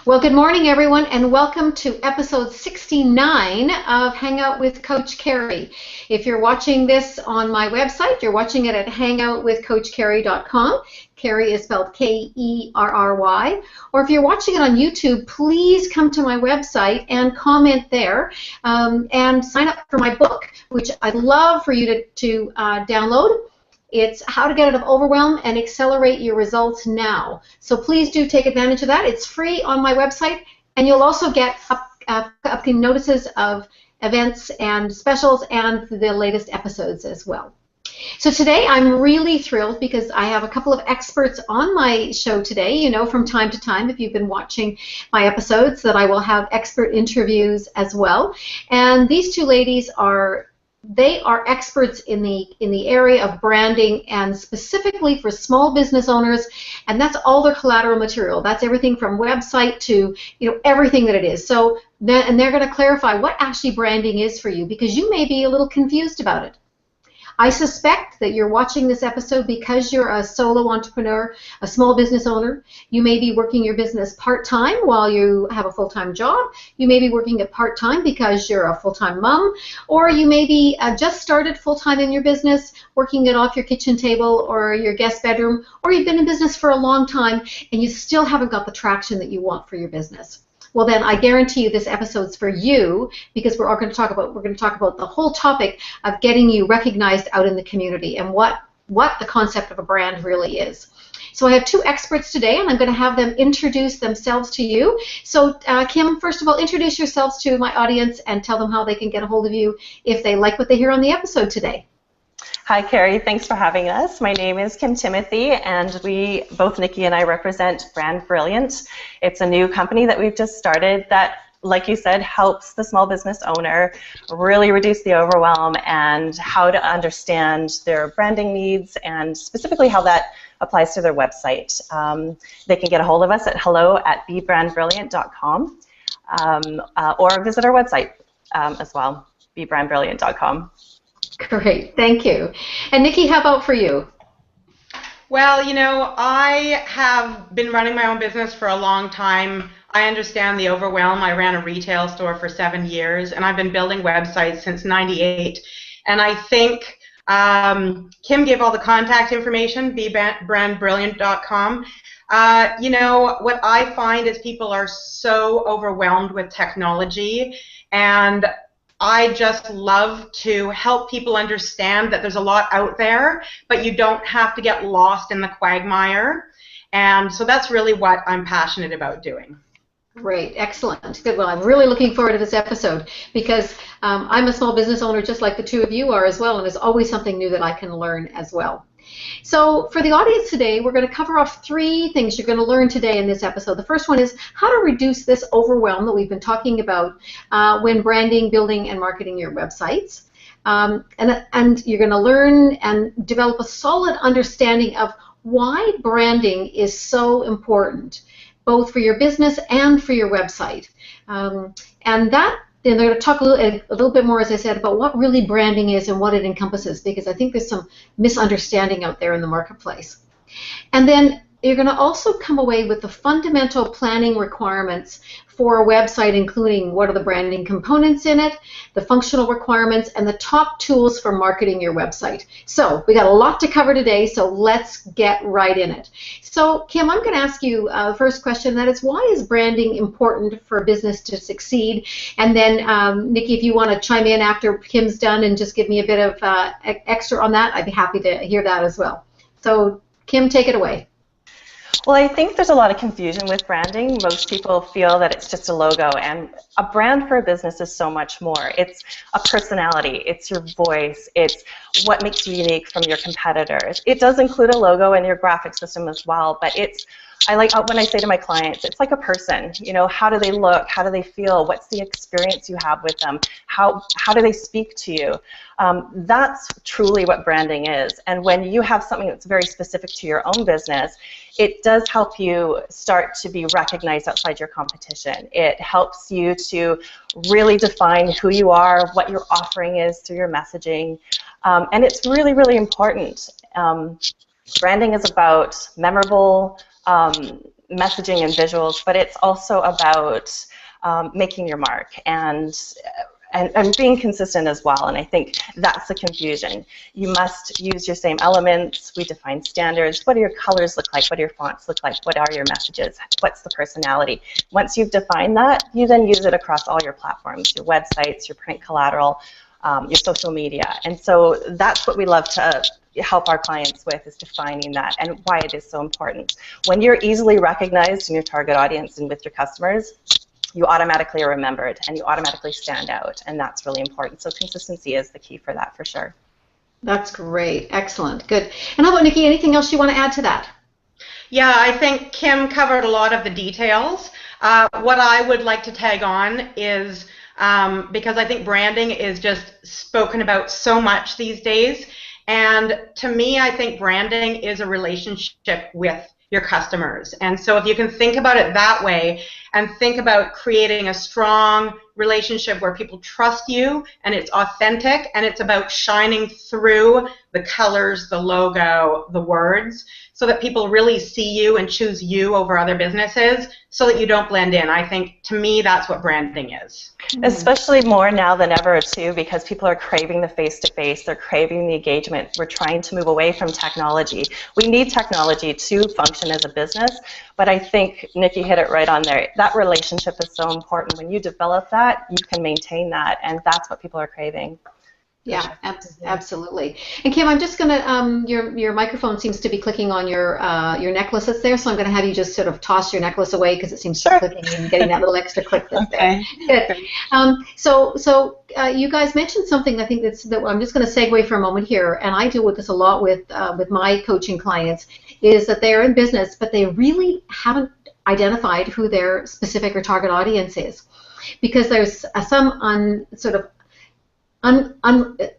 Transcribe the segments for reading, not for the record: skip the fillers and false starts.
Well, good morning, everyone, and welcome to episode 69 of Hangout with Coach Kerry. If you're watching this on my website, you're watching it at hangoutwithcoachkerry.com. Kerry is spelled K-E-R-R-Y. Or if you're watching it on YouTube, please come to my website and comment there and sign up for my book, which I'd love for you to download. It's How to Get Out of Overwhelm and Accelerate Your Results Now. So please do take advantage of that. It's free on my website, and you'll also get upcoming notices of events and specials and the latest episodes as well. So today I'm really thrilled because I have a couple of experts on my show today. You know, from time to time, if you've been watching my episodes, that I will have expert interviews as well. And these two ladies are experts in the area of branding, and specifically for small business owners, and that's all their collateral material. That's everything from website to everything that it is. So and they're going to clarify what actually branding is for you, because you may be a little confused about it. I suspect that you're watching this episode because you're a solo entrepreneur, a small business owner. You may be working your business part-time while you have a full-time job. You may be working it part-time because you're a full-time mom, or you may be just started full-time in your business, working it off your kitchen table or your guest bedroom, or you've been in business for a long time and you still haven't got the traction that you want for your business. Well, then I guarantee you this episode's for you, because we're going to talk about the whole topic of getting you recognized out in the community and what the concept of a brand really is. So I have two experts today, and I'm going to have them introduce themselves to you. So Kim, first of all, introduce yourselves to my audience and tell them how they can get a hold of you if they like what they hear on the episode today. Hi, Kerry. Thanks for having us. My name is Kim Timothy, and both Niki and I represent Brand Brilliant. It's a new company that we've just started that, like you said, helps the small business owner really reduce the overwhelm and how to understand their branding needs, and specifically how that applies to their website. They can get a hold of us at hello@bebrandbrilliant.com or visit our website as well, bebrandbrilliant.com. Great, thank you. And Niki, how about for you? Well, I have been running my own business for a long time. I understand the overwhelm. I ran a retail store for 7 years, and I've been building websites since '98. And I think Kim gave all the contact information, bebrandbrilliant.com. What I find is people are so overwhelmed with technology, and I just love to help people understand that there's a lot out there, but you don't have to get lost in the quagmire. And so that's really what I'm passionate about doing. Great, excellent. Good. Well, I'm really looking forward to this episode because I'm a small business owner just like the two of you are as well, and there's always something new that I can learn as well. So for the audience today, we're going to cover off 3 things you're going to learn today in this episode. The first one is how to reduce this overwhelm that we've been talking about when branding, building, and marketing your websites. And you're going to learn and develop a solid understanding of why branding is so important, both for your business and for your website. And they're going to talk a little bit more, as I said, about what really branding is and what it encompasses, because I think there's some misunderstanding out there in the marketplace. And then you're going to also come away with the fundamental planning requirements for a website, including what are the branding components in it, the functional requirements, and the top tools for marketing your website. So we got a lot to cover today, so let's get right in it. So Kim, I'm going to ask you the first question, that is, why is branding important for a business to succeed? And then Niki, if you want to chime in after Kim's done and just give me a bit of extra on that, I'd be happy to hear that as well. So Kim, take it away. Well, I think there's a lot of confusion with branding. Most people feel that it's just a logo, and a brand for a business is so much more. It's a personality, it's your voice, it's what makes you unique from your competitors. It does include a logo and your graphic system as well, but I like when I say to my clients, it's like a person. How do they look? How do they feel? What's the experience you have with them? How do they speak to you? That's truly what branding is. And when you have something that's very specific to your own business, it does help you start to be recognized outside your competition. It helps you to really define who you are, what your offering is through your messaging, and it's really, really important. Branding is about memorable messaging and visuals, but it's also about making your mark and being consistent as well. And I think that's the confusion. You must use your same elements. We define standards. What do your colors look like? What do your fonts look like? What are your messages? What's the personality? Once you've defined that, you then use it across all your platforms, your websites, your print collateral, your social media. And so that's what we love to help our clients with, is defining that and why it is so important. When you're easily recognized in your target audience and with your customers, you automatically are remembered and you automatically stand out, and that's really important. So consistency is the key for that, for sure. That's great. Excellent. Good. And how about Niki? Anything else you want to add to that? Yeah, I think Kim covered a lot of the details. What I would like to tag on is, because I think branding is just spoken about so much these days, and to me, I think branding is a relationship with your customers. And so if you can think about it that way and think about creating a strong relationship where people trust you and it's authentic and it's about shining through the colors, the logo, the words, so that people really see you and choose you over other businesses so that you don't blend in. I think, to me, that's what branding is. Especially more now than ever, too, because people are craving the face-to-face. They're craving the engagement. We're trying to move away from technology. We need technology to function as a business, but I think Niki hit it right on there. That relationship is so important. When you develop that, you can maintain that, and that's what people are craving. Yeah, absolutely. And Kim, I'm just gonna your microphone seems to be clicking on your necklace that's there, so I'm gonna have you just sort of toss your necklace away because it seems to be clicking and getting that little extra click that's there. Good. So you guys mentioned something. I think that I'm just gonna segue for a moment here, and I deal with this a lot with my coaching clients. Is that they're in business, but they really haven't identified who their specific or target audience is, because there's some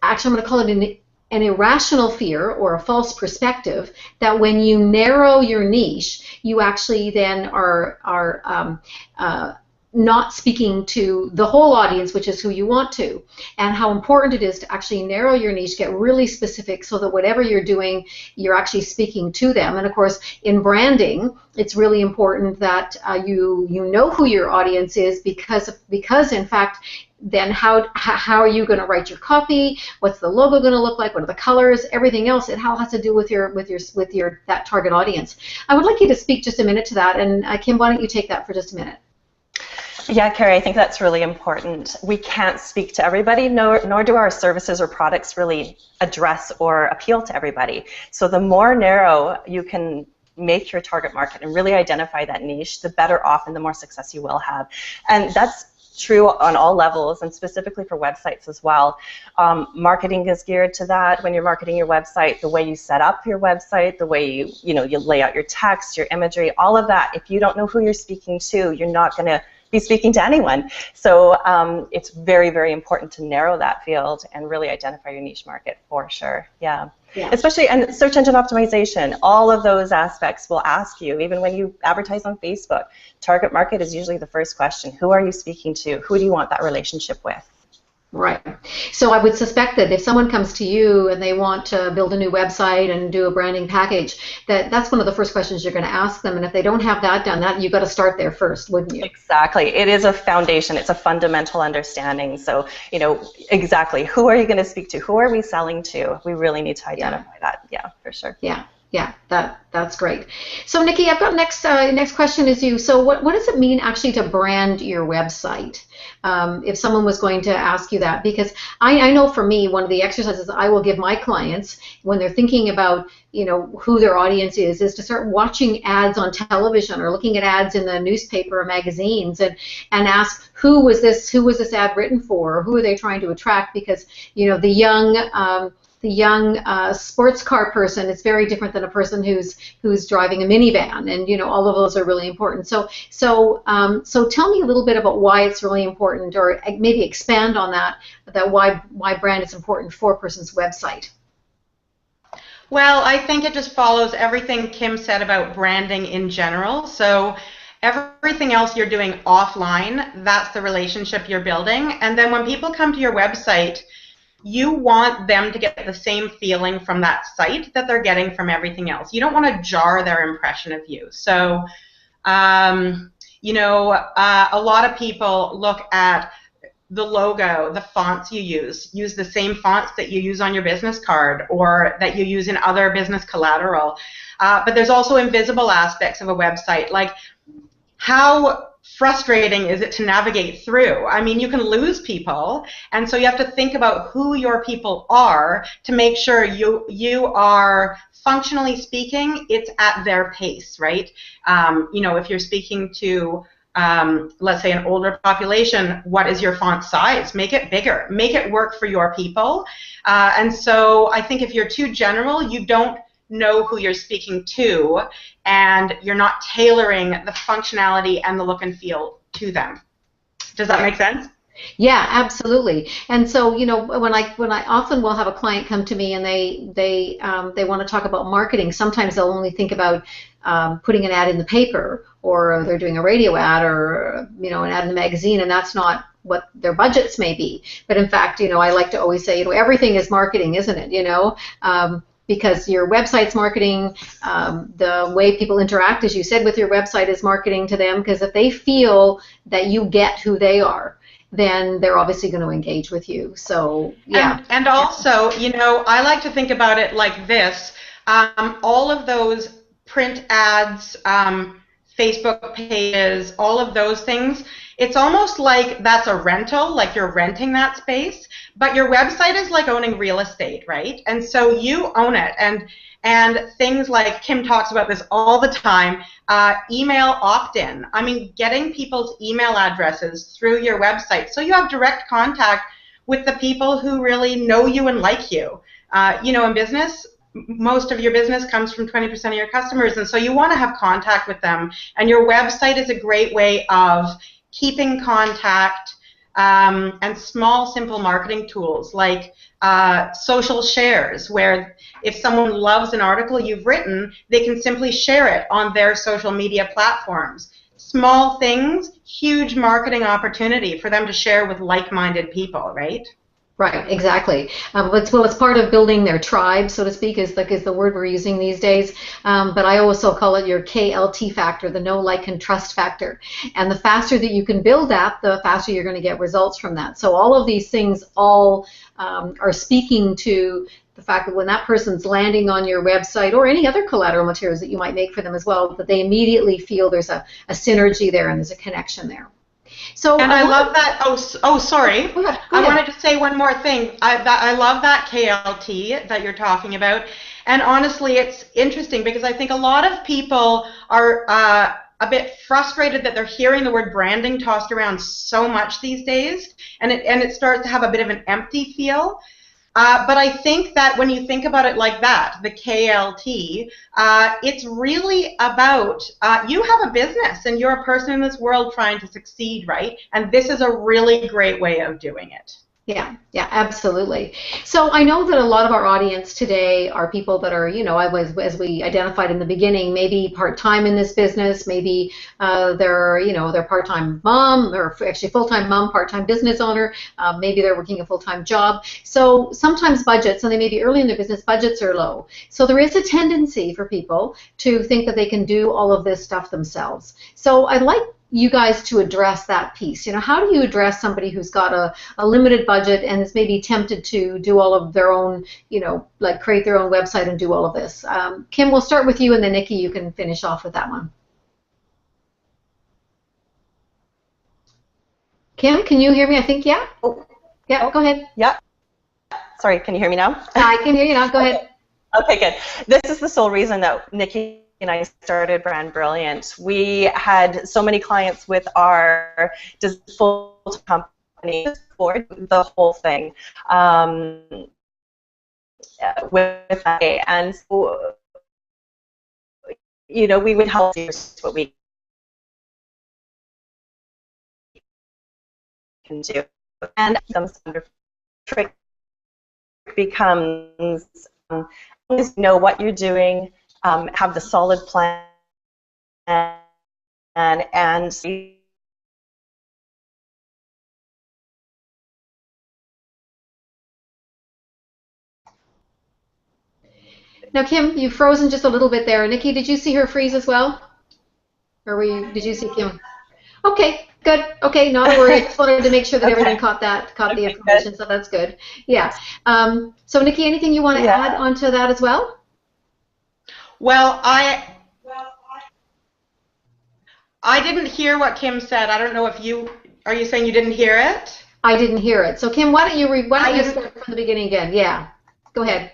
actually, I'm going to call it an irrational fear or a false perspective that when you narrow your niche, you actually then are not speaking to the whole audience, which is who you want to, and how important it is to actually narrow your niche, get really specific so that whatever you're doing, you're actually speaking to them. And of course, in branding, it's really important that you know who your audience is, because in fact, then how are you going to write your copy? What's the logo going to look like? What are the colors? Everything else, it all has to do with your that target audience. I would like you to speak just a minute to that, and Kim, why don't you take that for just a minute? Yeah, Kerry, I think that's really important. We can't speak to everybody, nor do our services or products really address or appeal to everybody. So the more narrow you can make your target market and really identify that niche, the better off and the more success you will have. And that's true on all levels, and specifically for websites as well. Marketing is geared to that. When you're marketing your website, the way you set up your website, the way you lay out your text, your imagery, all of that, if you don't know who you're speaking to, you're not going to be speaking to anyone. So it's very, very important to narrow that field and really identify your niche market, for sure. Yeah. Especially, and search engine optimization, all of those aspects will ask you, even when you advertise on Facebook, target market is usually the first question. Who are you speaking to? Who do you want that relationship with? Right. So I would suspect that if someone comes to you and they want to build a new website and do a branding package, that's one of the first questions you're going to ask them. And if they don't have that done, you've got to start there first, wouldn't you? Exactly. It is a foundation. It's a fundamental understanding. So, exactly, who are you going to speak to? Who are we selling to? We really need to identify that. Yeah, for sure. Yeah, that's great. So Niki, I've got next question is you. So what does it mean actually to brand your website? If someone was going to ask you that, because I know for me, one of the exercises I will give my clients when they're thinking about who their audience is to start watching ads on television or looking at ads in the newspaper or magazines and ask who was this ad written for, or who are they trying to attract, because the young sports car person is very different than a person who's driving a minivan, and all of those are really important. So tell me a little bit about why it's really important, or maybe expand on that why brand is important for a person's website. Well, I think it just follows everything Kim said about branding in general. So everything else you're doing offline, that's the relationship you're building, and then when people come to your website, you want them to get the same feeling from that site that they're getting from everything else. You don't want to jar their impression of you. So A lot of people look at the logo, the fonts you use the same fonts that you use on your business card or that you use in other business collateral. But there's also invisible aspects of a website, like how frustrating is it to navigate through? I mean, you can lose people, and so you have to think about who your people are to make sure you are, functionally speaking, it's at their pace, right? If you're speaking to let's say an older population, what is your font size? Make it bigger. Make it work for your people. And so I think if you're too general, you don't know who you're speaking to, and you're not tailoring the functionality and the look and feel to them. Does that make sense? Yeah, absolutely. And so, when I often will have a client come to me and they want to talk about marketing, sometimes they'll only think about putting an ad in the paper, or they're doing a radio ad, or an ad in the magazine, and that's not what their budgets may be. But in fact, I like to always say, everything is marketing, isn't it? Because your website's marketing, the way people interact, as you said, with your website is marketing to them, because if they feel that you get who they are, then they're obviously going to engage with you. So, yeah. And also, I like to think about it like this. All of those print ads, Facebook pages, all of those things, it's almost like that's a rental, like you're renting that space, but your website is like owning real estate, right? And so you own it. And things like, Kim talks about this all the time, email opt-in. I mean, getting people's email addresses through your website so you have direct contact with the people who really know you and like you. In business, most of your business comes from 20% of your customers, and so you want to have contact with them. And your website is a great way of keeping contact, and small, simple marketing tools like social shares, where if someone loves an article you've written, they can simply share it on their social media platforms. Small things, huge marketing opportunity for them to share with like-minded people, right? Right, exactly. It's part of building their tribe, so to speak, is the word we're using these days. But I also call it your KLT factor, the know, like, and trust factor. And the faster that you can build that, the faster you're going to get results from that. So all of these things are speaking to the fact that when that person's landing on your website or any other collateral materials that you might make for them as well, that they immediately feel there's a synergy there and there's a connection there. So, and I love that. Oh, sorry. Go ahead. I wanted to say one more thing. I love that KLT that you're talking about. And honestly, it's interesting because I think a lot of people are a bit frustrated that they're hearing the word branding tossed around so much these days, and it starts to have a bit of an empty feel. But I think that when you think about it like that, the KLT, it's really about you have a business and you're a person in this world trying to succeed, right? And this is a really great way of doing it. Yeah, absolutely. So I know that a lot of our audience today are people that are, as we identified in the beginning, maybe part-time in this business, maybe they're part-time mom, or actually full-time mom, part-time business owner, maybe they're working a full-time job. So sometimes budgets, and they may be early in their business, budgets are low. So there is a tendency for people to think that they can do all of this stuff themselves. So I'd like you guys to address that piece. How do you address somebody who's got a limited budget and is maybe tempted to do all of their own, like create their own website and do all of this? Kim, we'll start with you, and then Niki, you can finish off with that one. Kim, can you hear me? I think, yeah? Oh, yeah, go ahead. Yeah. Sorry, can you hear me now? I can hear you now. Go ahead. Okay, good. This is the sole reason that Niki and I started Brand Brilliant. We had so many clients with our full company for the whole thing with that. And so, we would help do what we can do. And some sort of trick becomes know what you're doing, have the solid plan, and now, Kim, you've frozen just a little bit there. Niki, did you see her freeze as well? Did you see Kim? Okay, good. Okay, not a worry. I just wanted to make sure that everyone caught the information, so that's good. Yeah. So Niki, anything you want to add onto that as well? Well, I didn't hear what Kim said. I don't know if are you saying you didn't hear it? I didn't hear it. So Kim, why don't you start from the beginning again? Yeah. Go ahead.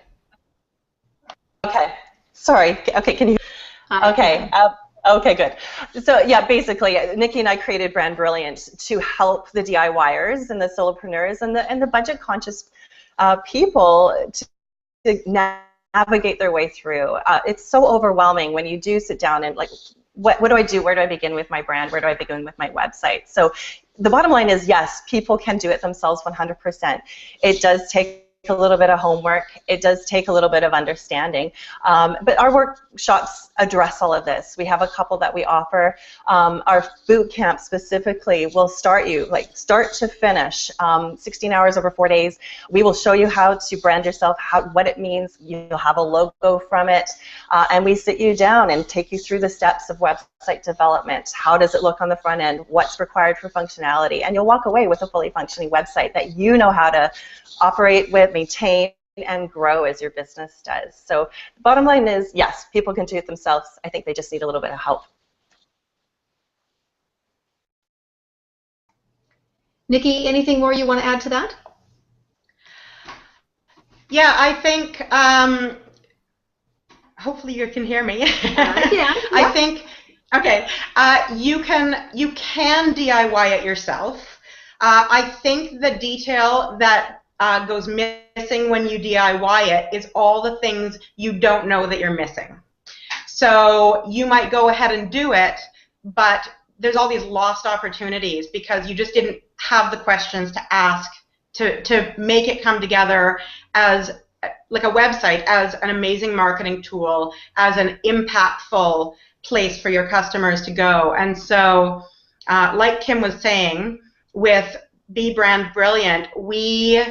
Okay. Sorry. Okay, can you? Okay. Okay, good. So yeah, basically, Niki and I created Brand Brilliant to help the DIYers and the solopreneurs and the budget-conscious people to navigate their way through. It's so overwhelming when you do sit down and like, what do I do? Where do I begin with my brand? Where do I begin with my website? So the bottom line is, yes, people can do it themselves 100%. It does take a little bit of homework. It does take a little bit of understanding. But our workshops address all of this. We have a couple that we offer. Our boot camp specifically will start you, like start to finish, 16 hours over 4 days. We will show you how to brand yourself, what it means. You'll have a logo from it. And we sit you down and take you through the steps of website development. How does it look on the front end? What's required for functionality? And you'll walk away with a fully functioning website that you know how to operate with, maintain, and grow as your business does. So the bottom line is, yes, people can do it themselves. I think they just need a little bit of help. Niki, anything more you want to add to that? Yeah, I think, hopefully you can hear me. Yeah. I think, okay, you can DIY it yourself. I think the detail that goes missing when you DIY it is all the things you don't know that you're missing. So you might go ahead and do it, but there's all these lost opportunities because you just didn't have the questions to ask to make it come together as like a website, as an amazing marketing tool, as an impactful place for your customers to go. And so, like Kim was saying, with Be Brand Brilliant, we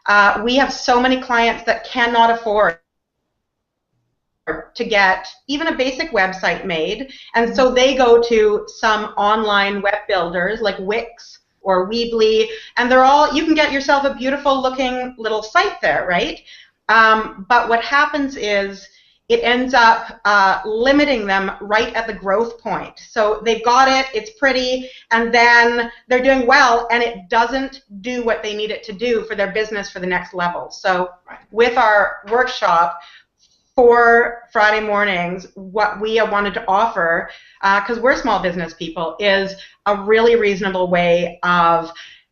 have so many clients that cannot afford to get even a basic website made, and so they go to some online web builders like Wix or Weebly, and you can get yourself a beautiful looking little site there, right? But what happens is it ends up limiting them right at the growth point. So they've got it, it's pretty, and then they're doing well, and it doesn't do what they need it to do for their business for the next level. So with our workshop for Friday mornings, what we wanted to offer, because we're small business people, is a really reasonable way of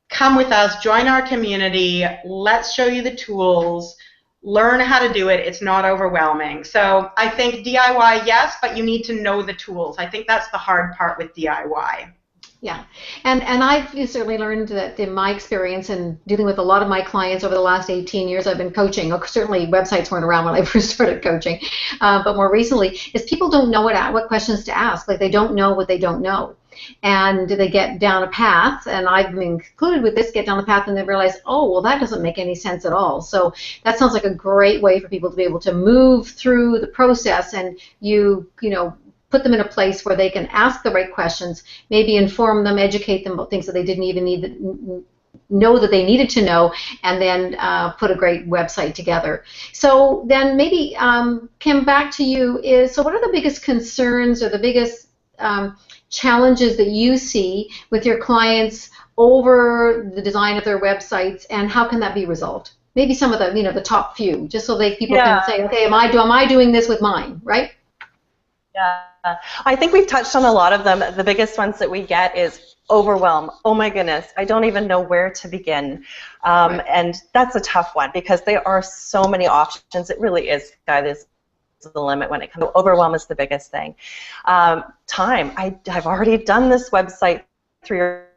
come with us, join our community, let's show you the tools, learn how to do it. It's not overwhelming. So I think DIY, yes, but you need to know the tools. I think that's the hard part with DIY. Yeah, and I've certainly learned that in my experience and dealing with a lot of my clients over the last 18 years I've been coaching. Certainly websites weren't around when I first started coaching, but more recently, is people don't know what questions to ask. Like they don't know what they don't know. And they get down a path, and I've been included with this, get down the path and they realize, oh, well, that doesn't make any sense at all. So that sounds like a great way for people to be able to move through the process, and you know, put them in a place where they can ask the right questions, maybe inform them, educate them about things that they didn't even know that they needed to know, and then put a great website together. So then maybe, Kim, back to you, so what are the biggest concerns or the biggest challenges that you see with your clients over the design of their websites, and how can that be resolved? Maybe some of the, the top few, just so people can say, okay, am I doing this with mine, right? Yeah, I think we've touched on a lot of them. The biggest ones that we get is overwhelm. Oh my goodness, I don't even know where to begin. And that's a tough one because there are so many options. It really is, guys, the limit when it comes to overwhelm is the biggest thing. Time. I've already done this website 3 or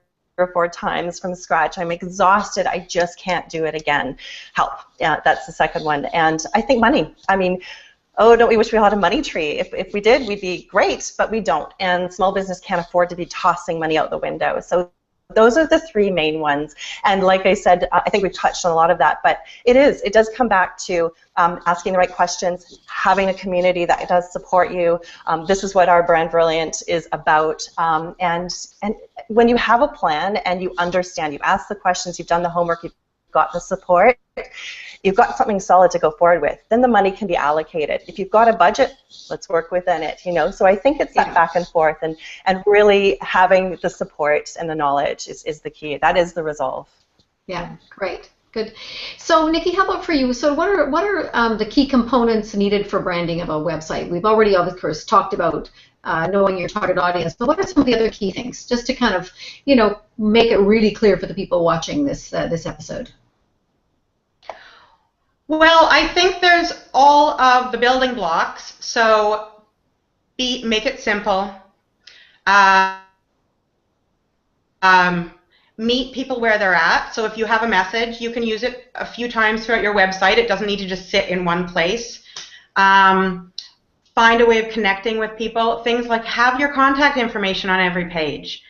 4 times from scratch. I'm exhausted. I just can't do it again. Help. Yeah, that's the second one. And I think money. I mean, oh, don't we wish we had a money tree? If we did, we'd be great, but we don't. And small business can't afford to be tossing money out the window. So those are the three main ones. And like I said, I think we've touched on a lot of that, but it does come back to asking the right questions, having a community that does support you. This is what our Brand Brilliant is about. And when you have a plan and you understand, you've asked the questions, you've done the homework, you've got the support, you've got something solid to go forward with, then the money can be allocated. If you've got a budget, let's work within it, you know. So I think it's that back and forth, and really having the support and the knowledge is the key. That is the resolve. Yeah, great. Good. So, Niki, how about for you? So what are the key components needed for branding of a website? We've already, of course, talked about knowing your target audience, but what are some of the other key things, just to kind of, you know, make it really clear for the people watching this episode? Well, I think there's all of the building blocks. So make it simple. Meet people where they're at. So if you have a message, you can use it a few times throughout your website. It doesn't need to just sit in one place. Find a way of connecting with people. Things like have your contact information on every page.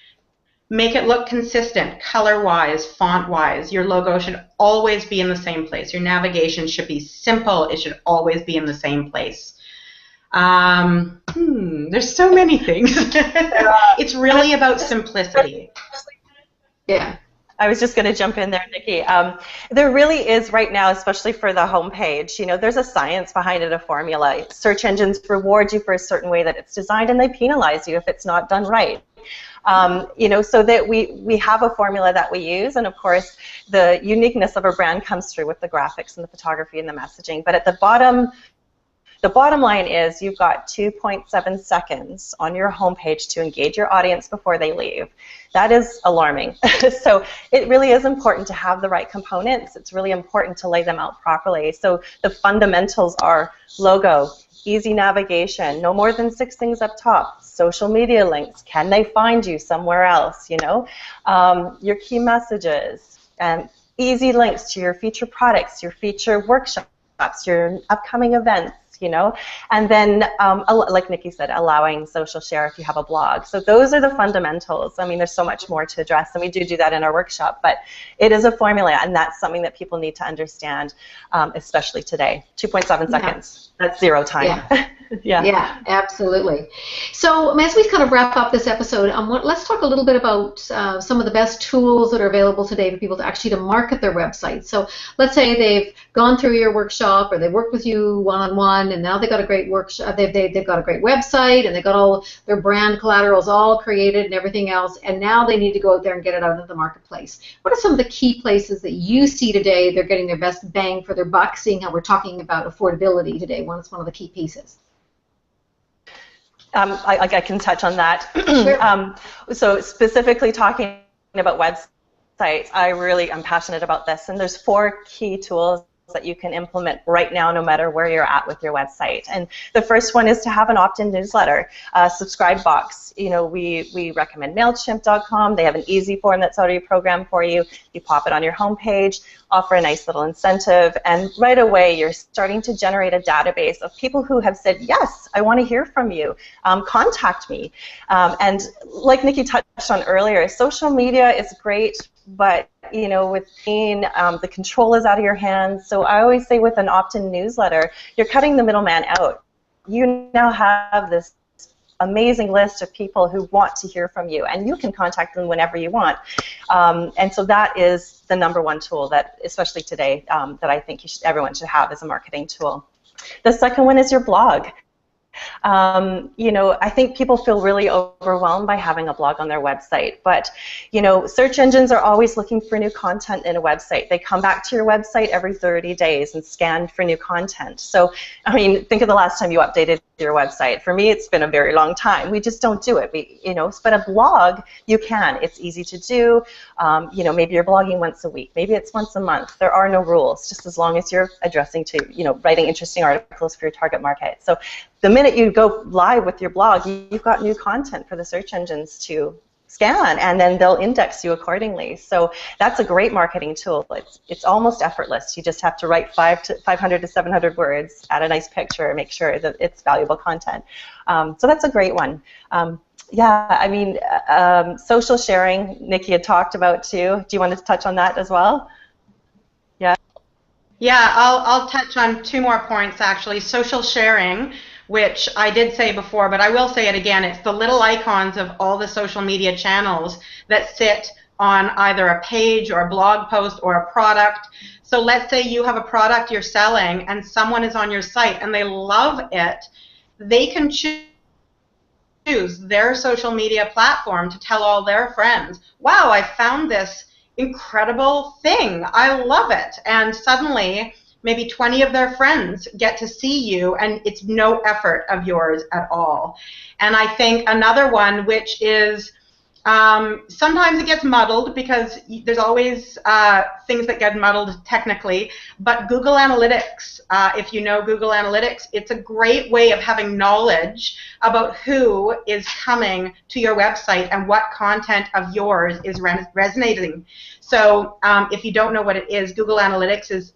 Make it look consistent, color-wise, font-wise. Your logo should always be in the same place. Your navigation should be simple. It should always be in the same place. There's so many things. It's really about simplicity. Yeah. I was just going to jump in there, Niki. There really is right now, especially for the homepage, you know, there's a science behind it, a formula. Search engines reward you for a certain way that it's designed, and they penalize you if it's not done right. You know, so that we have a formula that we use, and of course the uniqueness of a brand comes through with the graphics and the photography and the messaging. But at the bottom line is you've got 2.7 seconds on your homepage to engage your audience before they leave. That is alarming. So it really is important to have the right components. It's really important to lay them out properly. So the fundamentals are logo, easy navigation, no more than 6 things up top, social media links, can they find you somewhere else, you know, your key messages, and easy links to your feature products, your feature workshops, your upcoming events, you know, and then, like Niki said, allowing social share if you have a blog. So those are the fundamentals. I mean, there's so much more to address, and we do that in our workshop, but it is a formula, and that's something that people need to understand, especially today. 2.7 seconds. That's 0 time. Yeah. Yeah, absolutely. So as we kind of wrap up this episode, let's talk a little bit about some of the best tools that are available today for people to market their website. So let's say they've gone through your workshop, or they worked with you one-on-one, and now they've got a great workshop. They've got a great website, and they've got all their brand collaterals all created and everything else, and now they need to go out there and get it out into the marketplace. What are some of the key places that you see today they're getting their best bang for their buck, seeing how we're talking about affordability today? It's one of the key pieces. I can touch on that. Sure. So specifically talking about websites, I really am passionate about this, and there's 4 key tools that you can implement right now, no matter where you're at with your website. And the first one is to have an opt-in newsletter, subscribe box. You know, we recommend MailChimp.com. They have an easy form that's already programmed for you. You pop it on your homepage, offer a nice little incentive, and right away you're starting to generate a database of people who have said, yes, I want to hear from you. Contact me. And like Niki touched on earlier, social media is great, but you know, the control is out of your hands. So I always say with an opt-in newsletter, you're cutting the middleman out. You now have this amazing list of people who want to hear from you, and you can contact them whenever you want. And so that is the #1 tool that, especially today, that I think everyone should have as a marketing tool. The second one is your blog. You know, I think people feel really overwhelmed by having a blog on their website, but you know, search engines are always looking for new content in a website. They come back to your website every 30 days and scan for new content. So, I mean, think of the last time you updated your website. For me, it's been a very long time. We just don't do it. You know, but a blog, you can. It's easy to do. You know, maybe you're blogging once a week. Maybe it's once a month. There are no rules, just as long as you're addressing to, you know, writing interesting articles for your target market. So the minute you go live with your blog, you've got new content for the search engines to scan, and then they'll index you accordingly. So that's a great marketing tool. It's almost effortless. You just have to write 500 to 700 words, add a nice picture, make sure that it's valuable content. So that's a great one. Yeah, I mean, social sharing, Niki had talked about too. Do you want to touch on that as well? Yeah. Yeah, I'll touch on 2 more points actually. Social sharing, which I did say before, but I will say it again. It's the little icons of all the social media channels that sit on either a page or a blog post or a product. So let's say you have a product you're selling and someone is on your site and they love it. They can choose their social media platform to tell all their friends, wow, I found this incredible thing. I love it. And suddenly, maybe 20 of their friends get to see you, and it's no effort of yours at all. And I think another one, which is sometimes it gets muddled because there's always things that get muddled technically, but Google Analytics, if you know Google Analytics, it's a great way of having knowledge about who is coming to your website and what content of yours is resonating. So if you don't know what it is, Google Analytics is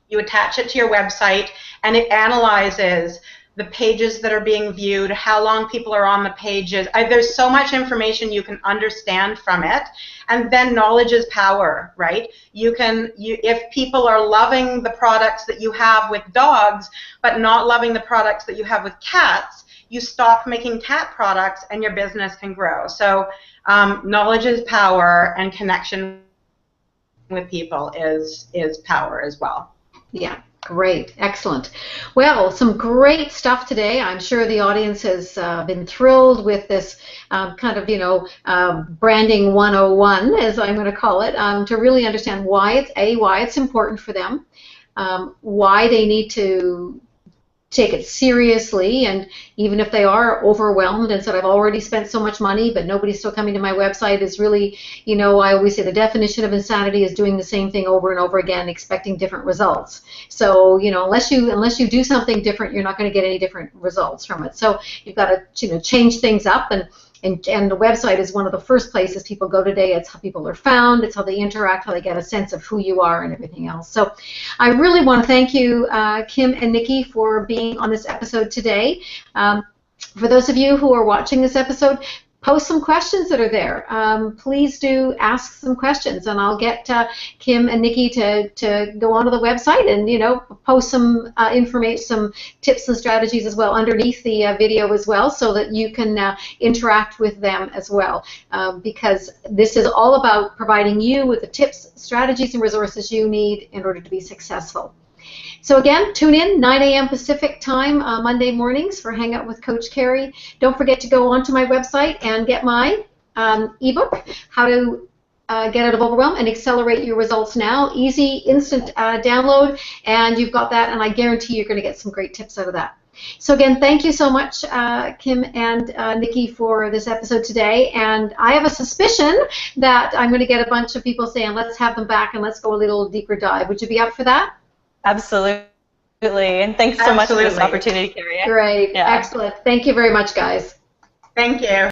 you attach it to your website and it analyzes the pages that are being viewed, how long people are on the pages. There's so much information you can understand from it, and then knowledge is power, right? If people are loving the products that you have with dogs, but not loving the products that you have with cats, you stop making cat products, and your business can grow. So knowledge is power, and connection with people is power as well. Yeah. Great, excellent. Well, some great stuff today. I'm sure the audience has been thrilled with this kind of, branding 101, as I'm going to call it, to really understand why it's important for them, why they need to take it seriously, and even if they are overwhelmed and said, I've already spent so much money, but nobody's still coming to my website, is really, I always say the definition of insanity is doing the same thing over and over again, expecting different results. So, unless you do something different, you're not going to get any different results from it. So you've got to, change things up, and the website is one of the first places people go today. It's how people are found. It's how they interact, how they get a sense of who you are and everything else. So I really want to thank you, Kim and Niki, for being on this episode today. For those of you who are watching this episode, post some questions that are there. Please do ask some questions, and I'll get Kim and Niki to go onto the website and post some information, some tips and strategies as well underneath the video as well, so that you can interact with them as well. Because this is all about providing you with the tips, strategies, and resources you need in order to be successful. So again, tune in 9 a.m. Pacific time Monday mornings for Hangout with Coach Kerry. Don't forget to go onto my website and get my ebook, How to Get Out of Overwhelm and Accelerate Your Results Now. Easy, instant download, and you've got that, and I guarantee you're going to get some great tips out of that. So again, thank you so much, Kim and Niki, for this episode today. And I have a suspicion that I'm going to get a bunch of people saying, let's have them back and let's go a little deeper dive. Would you be up for that? Absolutely, and thanks so much for this opportunity, Kerry. Great, excellent. Thank you very much, guys. Thank you.